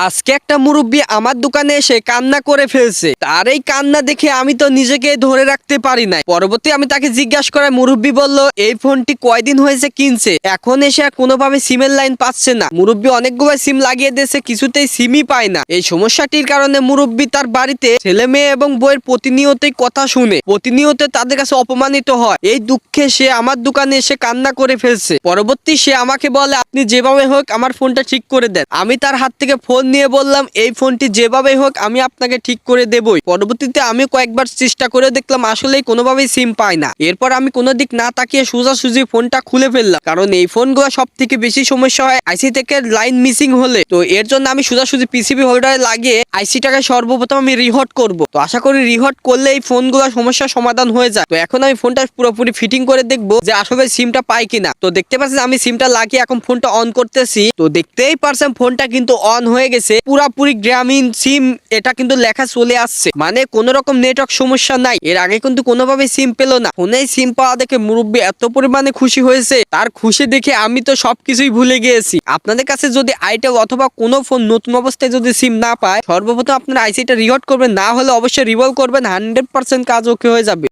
আজকে একটা মুরব্বি আমার দোকানে এসে কান্না করে ফেলছে। তার এই কান্না দেখে আমি তো নিজেকে ধরে রাখতে পারি নাই। পরবর্তী আমি তাকে জিজ্ঞাসা করায় মুরব্বি বলল এই ফোনটি কয়দিন হয়েছে কিনছে, এখন এসে আর কোনোভাবে সিমের লাইন পাচ্ছে না। মুরব্বি অনেকগুলো সিম লাগিয়ে দিয়েছে, কিছুতেই সিমই পায় না। এই সমস্যাটির কারণে মুরব্বি তার বাড়িতে ছেলে মেয়ে এবং বউয়ের প্রতিনিয়তই কথা শুনে, প্রতিনিয়ত তাদের কাছে অপমানিত হয়। এই দুঃখে সে আমার দোকানে এসে কান্না করে ফেলছে। পরবর্তী সে আমাকে বলে আপনি যেভাবে হোক আমার ফোনটা ঠিক করে দেন। আমি তার হাত থেকে ফোন নিয়ে বললাম এই ফোনটি যেভাবে হোক আমি আপনাকে ঠিক করে দেবই। পরবর্তীতে আমি কয়েকবার চেষ্টা করে দেখলাম আসলেই কোনোভাবেই সিম পায় না। এরপর আমি কোনো দিক না তাকিয়ে সোজাসুজি ফোনটা খুলে ফেললাম, কারণ এই ফোনগুলো সব থেকে বেশি সমস্যা হয় আইসি থেকে লাইন মিসিং হলে। তো এর জন্য আমি সোজাসুজি পিসিবি হোল্ডারে লাগিয়ে আইসিটাকে সর্বপ্রথম আমি রিহট করব। তো আশা করি রিহট করলে এই ফোনগুলো সমস্যার সমাধান হয়ে যায়। তো এখন আমি ফোনটা পুরোপুরি ফিটিং করে দেখবো যে আসলে সিমটা পাই কিনা। তো দেখতে পাচ্ছেন আমি সিমটা লাগিয়ে এখন ফোনটা অন করতেছি। তো দেখতেই পারছেন ফোনটা কিন্তু অন হয়ে গেছে। পুরাপুরি গ্রামীণ সিম এটা কিন্তু লেখা চলে আসছে, মানে কোন রকম নেটওয়ার্ক সমস্যা নাই। এর আগে কিন্তু কোনোভাবে সিম পেলো না। ফোনে সিম পাওয়া দেখে মুরব্বী এত পরিমাণে খুশি হয়েছে, তার খুশি দেখে আমি তো সবকিছুই ভুলে গিয়েছি। আপনাদের কাছে যদি আইটেল অথবা কোনো ফোন নতুন অবস্থায় যদি সিম না পায়, সর্বপ্রথম আপনারা আইসিটা রিহট করবেন, না হলে অবশ্যই রিভলভ করবেন, 100% কাজ ওকে হয়ে যাবে।